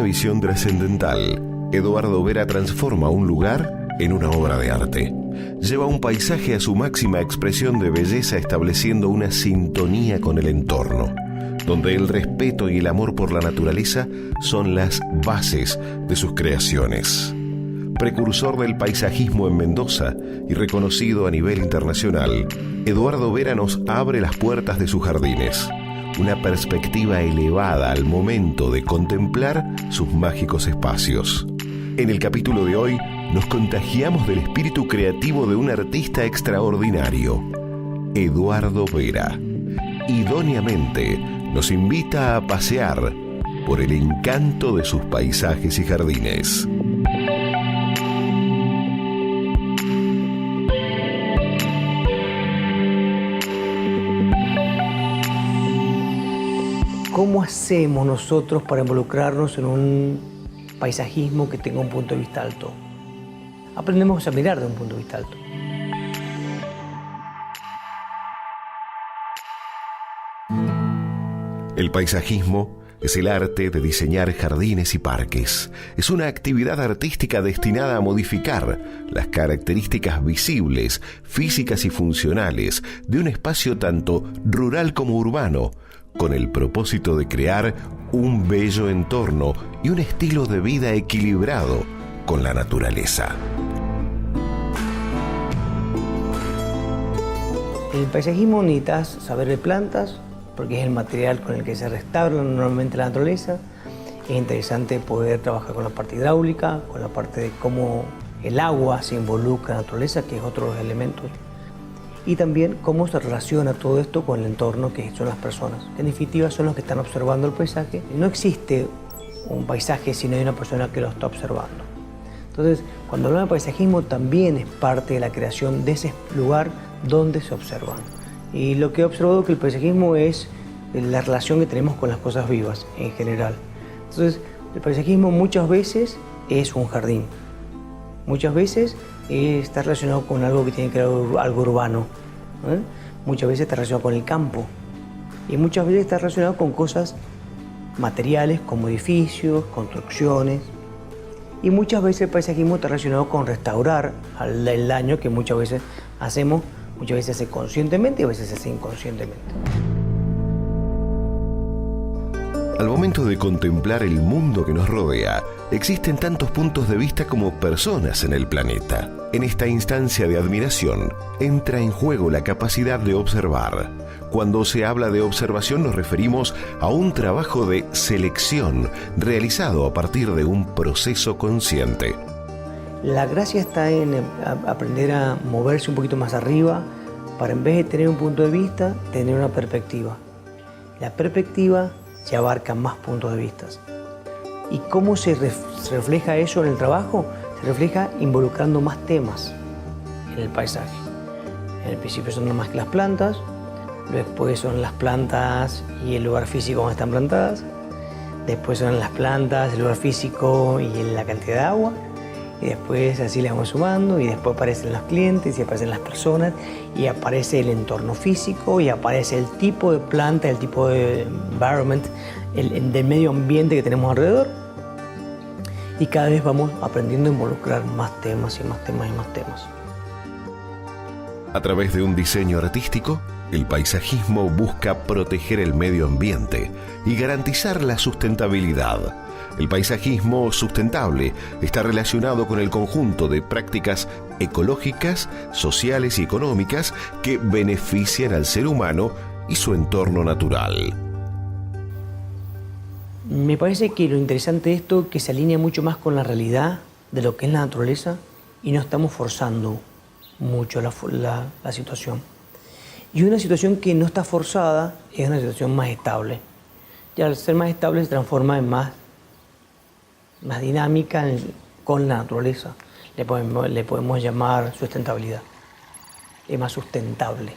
una visión trascendental, Eduardo Vera transforma un lugar en una obra de arte. Lleva un paisaje a su máxima expresión de belleza, estableciendo una sintonía con el entorno, donde el respeto y el amor por la naturaleza son las bases de sus creaciones. Precursor del paisajismo en Mendoza y reconocido a nivel internacional, Eduardo Vera nos abre las puertas de sus jardines, una perspectiva elevada al momento de contemplar sus mágicos espacios. En el capítulo de hoy nos contagiamos del espíritu creativo de un artista extraordinario, Eduardo Vera. Idóneamente nos invita a pasear por el encanto de sus paisajes y jardines. ¿Cómo hacemos nosotros para involucrarnos en un paisajismo que tenga un punto de vista alto? Aprendemos a mirar de un punto de vista alto. El paisajismo es el arte de diseñar jardines y parques. Es una actividad artística destinada a modificar las características visibles, físicas y funcionales de un espacio tanto rural como urbano, con el propósito de crear un bello entorno y un estilo de vida equilibrado con la naturaleza. En el paisajismo necesitas saber de plantas, porque es el material con el que se restaura normalmente la naturaleza. Es interesante poder trabajar con la parte hidráulica, con la parte de cómo el agua se involucra en la naturaleza, que es otro de los elementos. Y también cómo se relaciona todo esto con el entorno, que son las personas. En definitiva, son los que están observando el paisaje. No existe un paisaje si no hay una persona que lo está observando. Entonces, cuando hablamos de paisajismo, también es parte de la creación de ese lugar donde se observan. Y lo que he observado es que el paisajismo es la relación que tenemos con las cosas vivas en general. Entonces, el paisajismo muchas veces es un jardín. Muchas veces está relacionado con algo que tiene que ver algo urbano. Muchas veces está relacionado con el campo. Y muchas veces está relacionado con cosas materiales como edificios, construcciones. Y muchas veces el paisajismo está relacionado con restaurar el daño que muchas veces hacemos. Muchas veces se hace conscientemente y a veces se hace inconscientemente. Al momento de contemplar el mundo que nos rodea, existen tantos puntos de vista como personas en el planeta. En esta instancia de admiración, entra en juego la capacidad de observar. Cuando se habla de observación nos referimos a un trabajo de selección realizado a partir de un proceso consciente. La gracia está en aprender a moverse un poquito más arriba para, en vez de tener un punto de vista, tener una perspectiva. La perspectiva se abarca más puntos de vista. ¿Y cómo se refleja eso en el trabajo? Se refleja involucrando más temas en el paisaje. En el principio son más que las plantas, después son las plantas y el lugar físico donde están plantadas, después son las plantas, el lugar físico y la cantidad de agua, y después así le vamos sumando, y después aparecen los clientes, y aparecen las personas, y aparece el entorno físico, y aparece el tipo de planta, el tipo de environment, del medio ambiente que tenemos alrededor. Y cada vez vamos aprendiendo a involucrar más temas y más temas y más temas. A través de un diseño artístico, el paisajismo busca proteger el medio ambiente y garantizar la sustentabilidad. El paisajismo sustentable está relacionado con el conjunto de prácticas ecológicas, sociales y económicas que benefician al ser humano y su entorno natural. Me parece que lo interesante de esto es que se alinea mucho más con la realidad de lo que es la naturaleza y no estamos forzando mucho la situación. Y una situación que no está forzada es una situación más estable. Y al ser más estable se transforma en más dinámica con la naturaleza. Le podemos llamar sustentabilidad. Es más sustentable.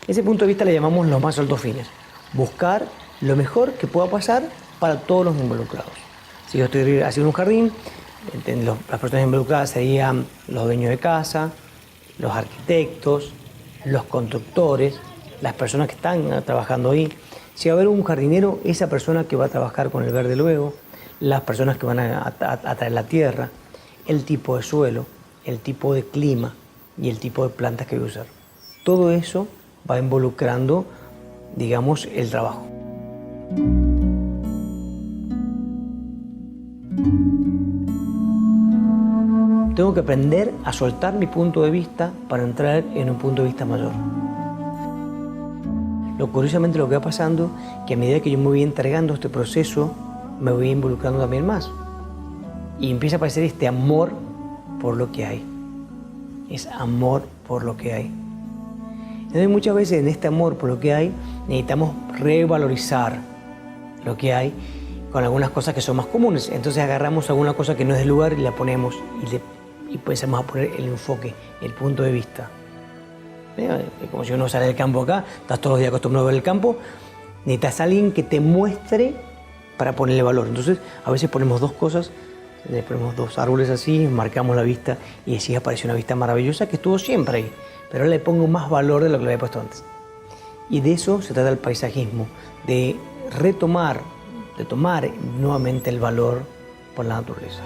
Ese punto de vista le llamamos los más altos fines. Buscar lo mejor que pueda pasar para todos los involucrados. Si yo estoy haciendo un jardín, las personas involucradas serían los dueños de casa, los arquitectos, los constructores, las personas que están trabajando ahí. Si va a haber un jardinero, esa persona que va a trabajar con el verde luego, las personas que van a traer la tierra, el tipo de suelo, el tipo de clima y el tipo de plantas que voy a usar. Todo eso va involucrando, digamos, el trabajo. Tengo que aprender a soltar mi punto de vista para entrar en un punto de vista mayor. Curiosamente lo que va pasando, que a medida que yo me voy entregando a este proceso, me voy involucrando también más. Y empieza a aparecer este amor por lo que hay. Es amor por lo que hay. Entonces muchas veces en este amor por lo que hay, necesitamos revalorizar lo que hay con algunas cosas que son más comunes. Entonces agarramos alguna cosa que no es del lugar y la ponemos y empezamos a poner el enfoque, el punto de vista. Como si uno sale del campo acá, estás todos los días acostumbrado a ver el campo, necesitas a alguien que te muestre para ponerle valor. Entonces a veces ponemos dos cosas, le ponemos dos árboles así, marcamos la vista y así aparece una vista maravillosa que estuvo siempre ahí, pero ahora le pongo más valor de lo que le había puesto antes. Y de eso se trata el paisajismo, de retomar, de tomar nuevamente el valor por la naturaleza.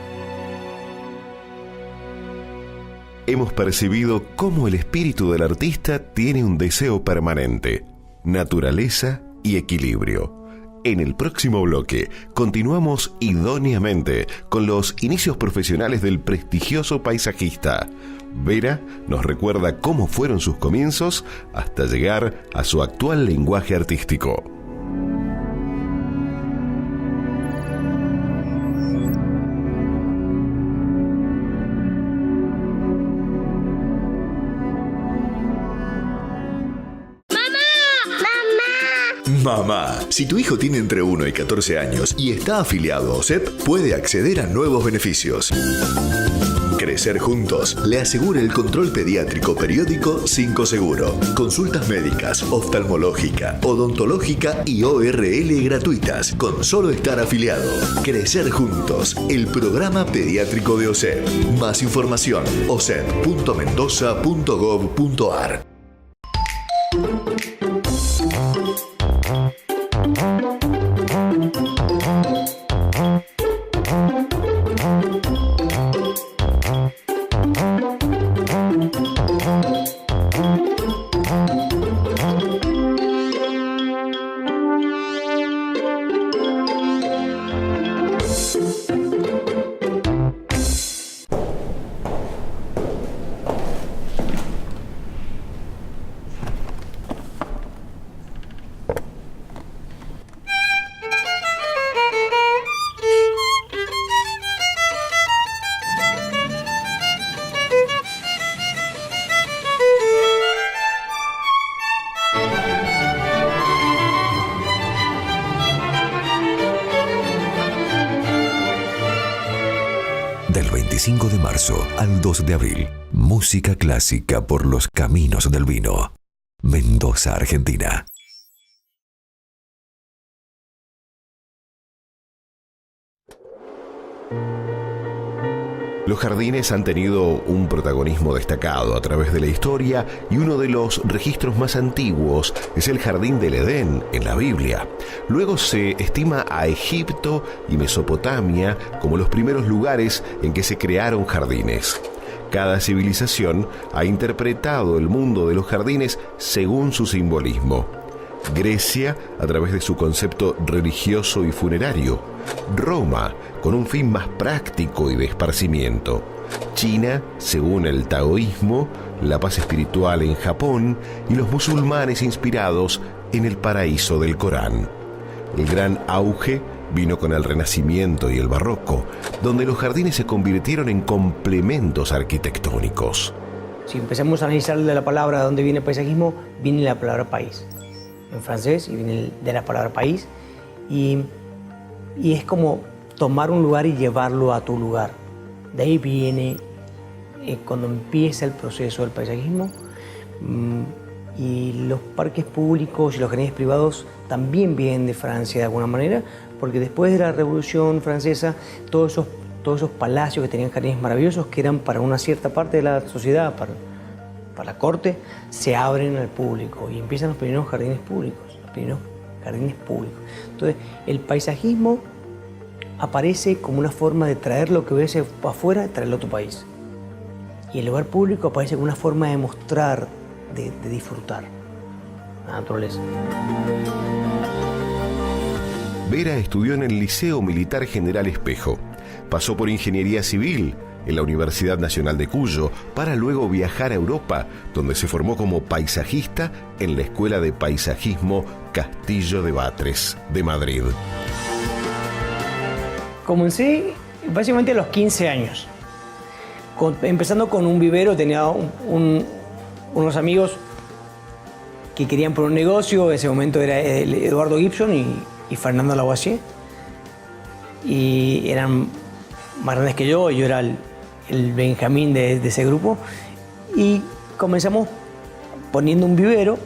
Hemos percibido cómo el espíritu del artista tiene un deseo permanente, naturaleza y equilibrio. En el próximo bloque continuamos idóneamente con los inicios profesionales del prestigioso paisajista. Vera nos recuerda cómo fueron sus comienzos hasta llegar a su actual lenguaje artístico. Mamá, si tu hijo tiene entre 1 y 14 años y está afiliado a OSEP, puede acceder a nuevos beneficios. Crecer Juntos le asegura el control pediátrico periódico 5 Seguro, consultas médicas, oftalmológica, odontológica y ORL gratuitas con solo estar afiliado. Crecer Juntos, el programa pediátrico de OSEP. Más información, osep.mendoza.gov.ar. Del 25 de marzo al 2 de abril, música clásica por los caminos del vino. Mendoza, Argentina. Los jardines han tenido un protagonismo destacado a través de la historia y uno de los registros más antiguos es el Jardín del Edén en la Biblia. Luego se estima a Egipto y Mesopotamia como los primeros lugares en que se crearon jardines. Cada civilización ha interpretado el mundo de los jardines según su simbolismo. Grecia, a través de su concepto religioso y funerario. Roma, con un fin más práctico y de esparcimiento. China, según el taoísmo, la paz espiritual en Japón y los musulmanes inspirados en el paraíso del Corán. El gran auge vino con el Renacimiento y el Barroco, donde los jardines se convirtieron en complementos arquitectónicos. Si empezamos a analizar de la palabra de dónde viene paisajismo, viene la palabra país. En francés, y viene de la palabra país, y es como tomar un lugar y llevarlo a tu lugar. De ahí viene cuando empieza el proceso del paisajismo, y los parques públicos y los jardines privados también vienen de Francia de alguna manera, porque después de la Revolución Francesa, todos esos palacios que tenían jardines maravillosos, que eran para una cierta parte de la sociedad, para la corte, se abren al público y empiezan los primeros jardines públicos, Entonces, el paisajismo aparece como una forma de traer lo que ves afuera y traerlo a tu país. Y el lugar público aparece como una forma de mostrar, de disfrutar la naturaleza. Vera estudió en el Liceo Militar General Espejo. Pasó por Ingeniería Civil en la Universidad Nacional de Cuyo, para luego viajar a Europa, donde se formó como paisajista en la Escuela de Paisajismo Castillo de Batres, de Madrid. Comencé básicamente a los 15 años. Empezando con un vivero, tenía unos amigos que querían poner un negocio. En ese momento era Eduardo Gibson y Fernando Lavoisier. Y eran más grandes que yo era el Benjamín de ese grupo. Y comenzamos poniendo un vivero.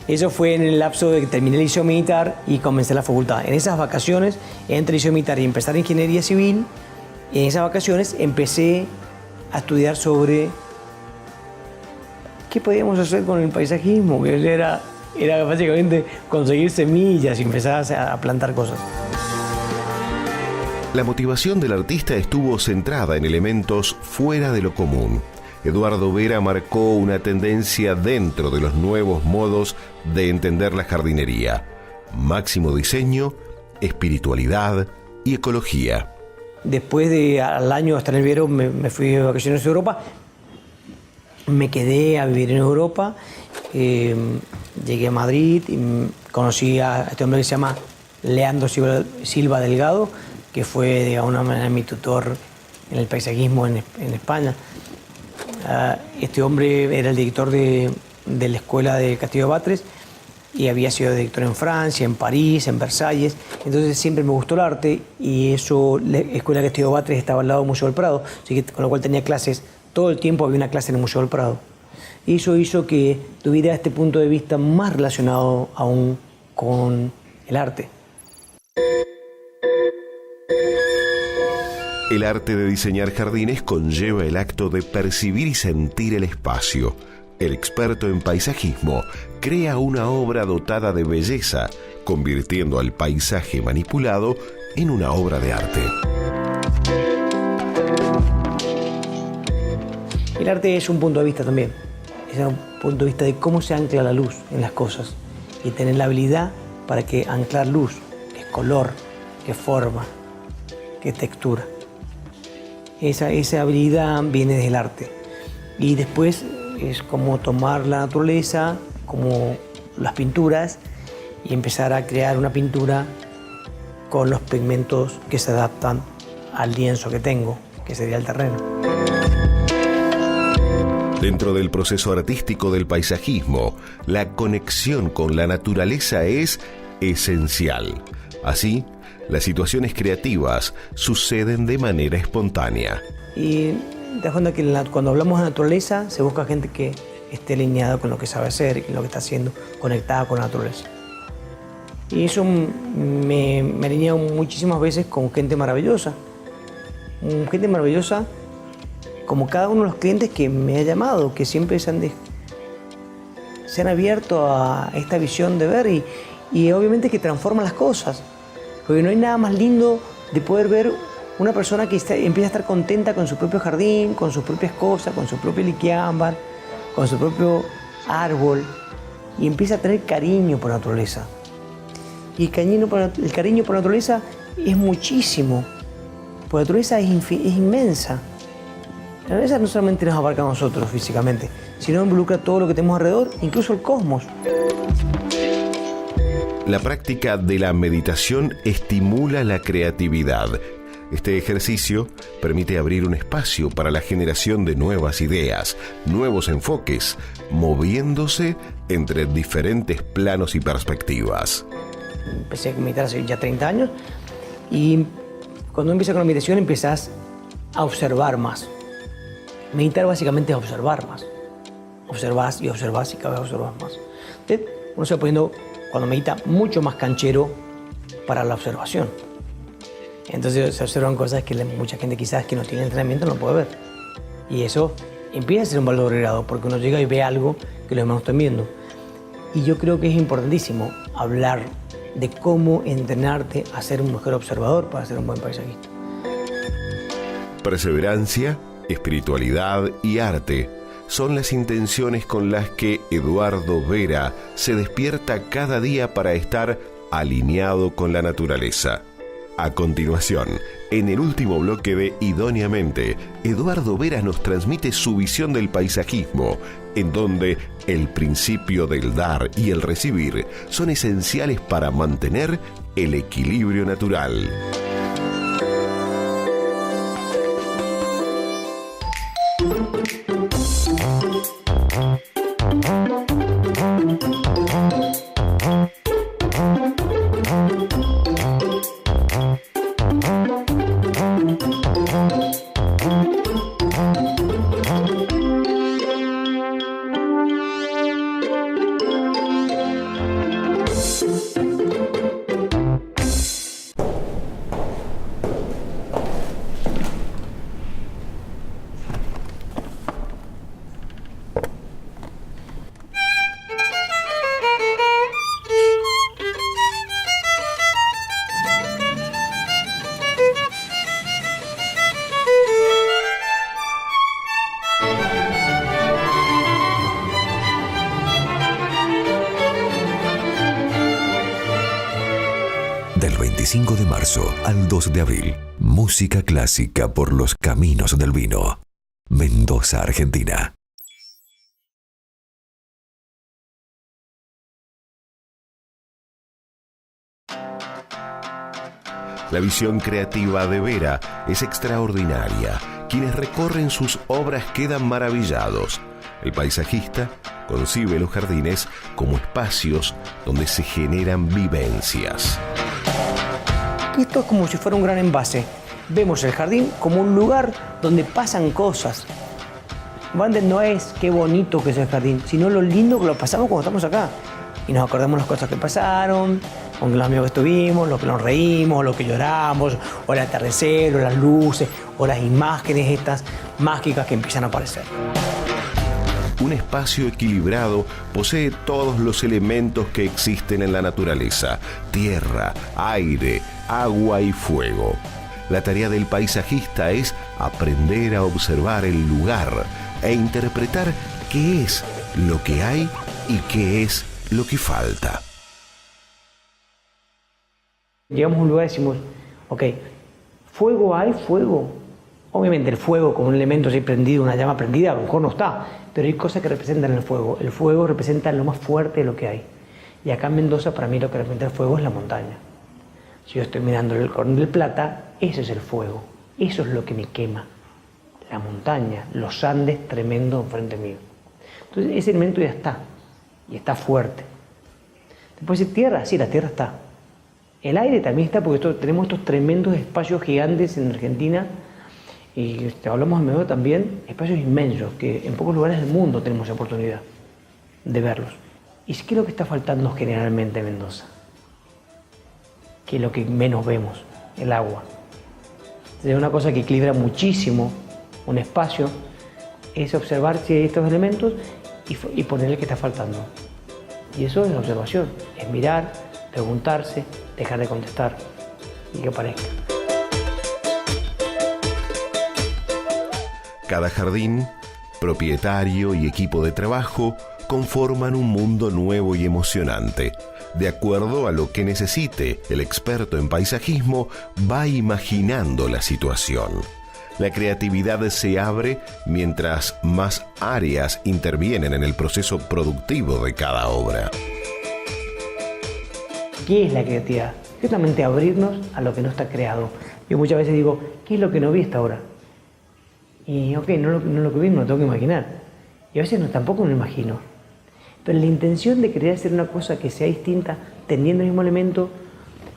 Eso fue en el lapso de que terminé el liceo militar y comencé la facultad. En esas vacaciones, entre el liceo militar y empezar ingeniería civil, en esas vacaciones empecé a estudiar sobre qué podíamos hacer con el paisajismo. Era básicamente conseguir semillas y empezar a plantar cosas. La motivación del artista estuvo centrada en elementos fuera de lo común. Eduardo Vera marcó una tendencia dentro de los nuevos modos de entender la jardinería: máximo diseño, espiritualidad y ecología. Después de al año estar en el vivero, me fui de vacaciones a Europa. Me quedé a vivir en Europa. Llegué a Madrid y conocí a este hombre que se llama Leandro Silva Delgado, que fue de alguna manera mi tutor en el paisajismo en España. Este hombre era el director de la Escuela de Castillo de Batres y había sido director en Francia, en París, en Versalles. Entonces siempre me gustó el arte y la Escuela de Castillo de Batres estaba al lado del Museo del Prado, así que, con lo cual tenía clases, todo el tiempo había una clase en el Museo del Prado. Y eso hizo que tuviera este punto de vista más relacionado aún con el arte. El arte de diseñar jardines conlleva el acto de percibir y sentir el espacio. El experto en paisajismo crea una obra dotada de belleza, convirtiendo al paisaje manipulado en una obra de arte. El arte es un punto de vista también. Es un punto de vista de cómo se ancla la luz en las cosas y tener la habilidad para que anclar luz, que es color, que es forma, que es textura. Esa habilidad viene del arte. Y después es como tomar la naturaleza, como las pinturas, y empezar a crear una pintura con los pigmentos que se adaptan al lienzo que tengo, que sería el terreno. Dentro del proceso artístico del paisajismo, la conexión con la naturaleza es esencial. Así, las situaciones creativas suceden de manera espontánea. Y te das cuenta que cuando hablamos de naturaleza, se busca gente que esté alineada con lo que sabe hacer y lo que está haciendo, conectada con la naturaleza. Y eso me alinea muchísimas veces con gente maravillosa. Gente maravillosa como cada uno de los clientes que me ha llamado, que siempre se han abierto a esta visión de ver y obviamente que transforman las cosas. Porque no hay nada más lindo de poder ver una persona que empieza a estar contenta con su propio jardín, con sus propias cosas, con su propio liquiámbar, con su propio árbol, y empieza a tener cariño por la naturaleza. Y el cariño por la naturaleza es muchísimo, porque la naturaleza es inmensa. La naturaleza no solamente nos abarca a nosotros físicamente, sino involucra todo lo que tenemos alrededor, incluso el cosmos. La práctica de la meditación estimula la creatividad. Este ejercicio permite abrir un espacio para la generación de nuevas ideas, nuevos enfoques, moviéndose entre diferentes planos y perspectivas. Empecé a meditar hace ya 30 años y cuando empiezas con la meditación empiezas a observar más. Meditar básicamente es observar más. Observas y observas y cada vez observas más. Entonces, uno se va poniendo, cuando medita, mucho más canchero para la observación. Entonces se observan cosas que mucha gente quizás que no tiene entrenamiento no puede ver. Y eso empieza a ser un valor agregado porque uno llega y ve algo que los demás no están viendo. Y yo creo que es importantísimo hablar de cómo entrenarte a ser un mejor observador para ser un buen paisajista. Perseverancia, espiritualidad y arte son las intenciones con las que Eduardo Vera se despierta cada día para estar alineado con la naturaleza. A continuación, en el último bloque de Idóneamente, Eduardo Vera nos transmite su visión del paisajismo, en donde el principio del dar y el recibir son esenciales para mantener el equilibrio natural. Del 25 de marzo al 2 de abril, música clásica por los caminos del vino. Mendoza, Argentina. La visión creativa de Vera es extraordinaria. Quienes recorren sus obras quedan maravillados. El paisajista concibe los jardines como espacios donde se generan vivencias. Esto es como si fuera un gran envase. Vemos el jardín como un lugar donde pasan cosas. No es qué bonito que es el jardín, sino lo lindo que lo pasamos cuando estamos acá. Y nos acordamos las cosas que pasaron, con los amigos que estuvimos, lo que nos reímos, lo que lloramos, o el atardecer, o las luces, o las imágenes estas mágicas que empiezan a aparecer. Un espacio equilibrado posee todos los elementos que existen en la naturaleza: tierra, aire, agua y fuego. La tarea del paisajista es aprender a observar el lugar e interpretar qué es lo que hay y qué es lo que falta. Llegamos a un lugar y decimos, ok, ¿fuego hay? Fuego. Obviamente el fuego como un elemento así prendido, una llama prendida, a lo mejor no está, pero hay cosas que representan el fuego. El fuego representa lo más fuerte de lo que hay. Y acá en Mendoza, para mí, lo que representa el fuego es la montaña. Si yo estoy mirando el Cordón del Plata, ese es el fuego. Eso es lo que me quema. La montaña, los Andes tremendos enfrente mío. Entonces ese elemento ya está. Y está fuerte. Después dice tierra, sí, la tierra está. El aire también está, porque tenemos estos tremendos espacios gigantes en Argentina. Y hablamos en Mendoza también, espacios inmensos, que en pocos lugares del mundo tenemos la oportunidad de verlos. ¿Y qué es lo que está faltando generalmente en Mendoza? Que es lo que menos vemos, el agua. Es una cosa que equilibra muchísimo un espacio, es observar si hay estos elementos y ponerle que está faltando. Y eso es la observación, es mirar, preguntarse, dejar de contestar y que aparezca. Cada jardín, propietario y equipo de trabajo conforman un mundo nuevo y emocionante. De acuerdo a lo que necesite, el experto en paisajismo va imaginando la situación. La creatividad se abre mientras más áreas intervienen en el proceso productivo de cada obra. ¿Qué es la creatividad? Justamente abrirnos a lo que no está creado. Yo muchas veces digo, ¿qué es lo que no vi hasta ahora? Y ok, no lo que vi, no lo tengo que imaginar. Y a veces tampoco me lo imagino. Pero la intención de querer hacer una cosa que sea distinta, teniendo el mismo elemento,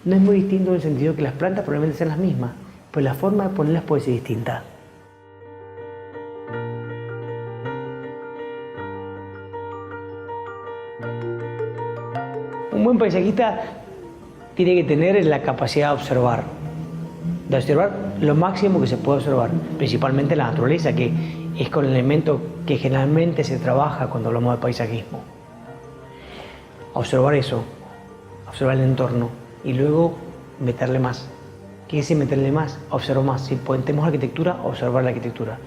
no es muy distinto en el sentido que las plantas probablemente sean las mismas, pero la forma de ponerlas puede ser distinta. Un buen paisajista tiene que tener la capacidad de observar lo máximo que se puede observar, principalmente la naturaleza, que es con el elemento que generalmente se trabaja cuando hablamos de paisajismo. Observar eso, observar el entorno y luego meterle más. ¿Qué es meterle más? Observo más. Si tenemos arquitectura, observar la arquitectura.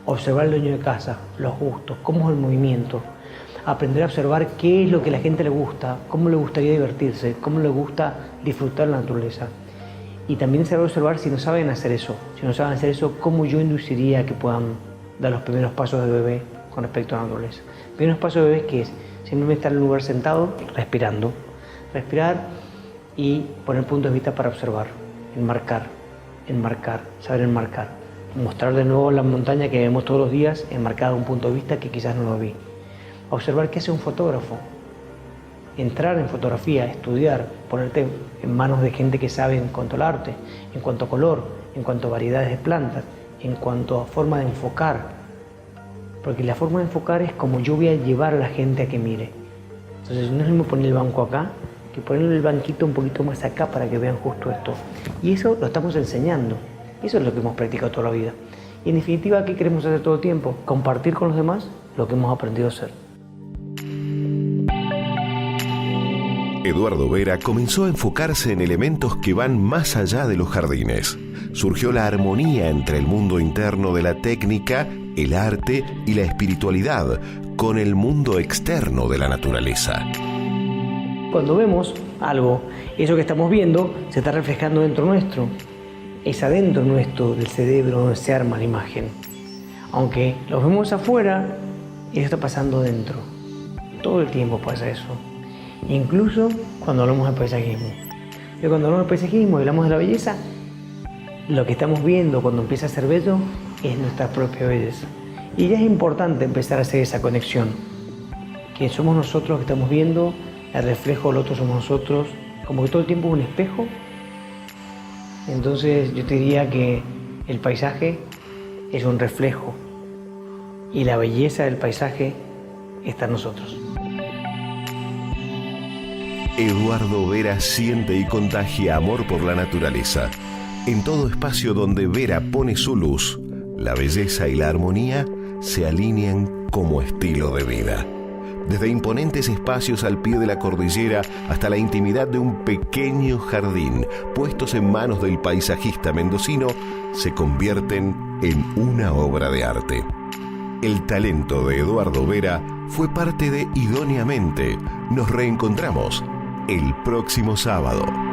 Observar el dueño de casa, los gustos, cómo es el movimiento. Aprender a observar qué es lo que a la gente le gusta, cómo le gustaría divertirse, cómo le gusta disfrutar la naturaleza. Y también saber observar si no saben hacer eso. Si no saben hacer eso, cómo yo induciría a que puedan dar los primeros pasos de bebé con respecto a la naturaleza. Primeros pasos de bebé, ¿qué es? Simplemente estar en un lugar sentado, respirando. Respirar y poner puntos de vista para observar. Enmarcar, saber enmarcar. Mostrar de nuevo la montaña que vemos todos los días, enmarcada un punto de vista que quizás no lo vi. Observar qué hace un fotógrafo. Entrar en fotografía, estudiar, ponerte en manos de gente que sabe en cuanto al arte, en cuanto a color, en cuanto a variedades de plantas, en cuanto a forma de enfocar. Porque la forma de enfocar es como yo voy a llevar a la gente a que mire. Entonces no es lo mismo poner el banco acá que ponerle el banquito un poquito más acá para que vean justo esto. Y eso lo estamos enseñando. Eso es lo que hemos practicado toda la vida. Y en definitiva, ¿qué queremos hacer todo el tiempo? Compartir con los demás lo que hemos aprendido a hacer. Eduardo Vera comenzó a enfocarse en elementos que van más allá de los jardines. Surgió la armonía entre el mundo interno de la técnica, el arte y la espiritualidad con el mundo externo de la naturaleza. Cuando vemos algo, eso que estamos viendo se está reflejando dentro nuestro. Es adentro nuestro del cerebro donde se arma la imagen. Aunque lo vemos afuera, eso está pasando dentro. Todo el tiempo pasa eso. Incluso cuando hablamos de paisajismo. Y cuando hablamos de paisajismo y hablamos de la belleza, lo que estamos viendo cuando empieza a ser bello es nuestra propia belleza. Y ya es importante empezar a hacer esa conexión. Que somos nosotros que estamos viendo, el reflejo del otro somos nosotros, como que todo el tiempo es un espejo. Entonces yo te diría que el paisaje es un reflejo y la belleza del paisaje está en nosotros. Eduardo Vera siente y contagia amor por la naturaleza. En todo espacio donde Vera pone su luz, la belleza y la armonía se alinean como estilo de vida. Desde imponentes espacios al pie de la cordillera hasta la intimidad de un pequeño jardín, puestos en manos del paisajista mendocino, se convierten en una obra de arte. El talento de Eduardo Vera fue parte de Idóneamente. Nos reencontramos el próximo sábado.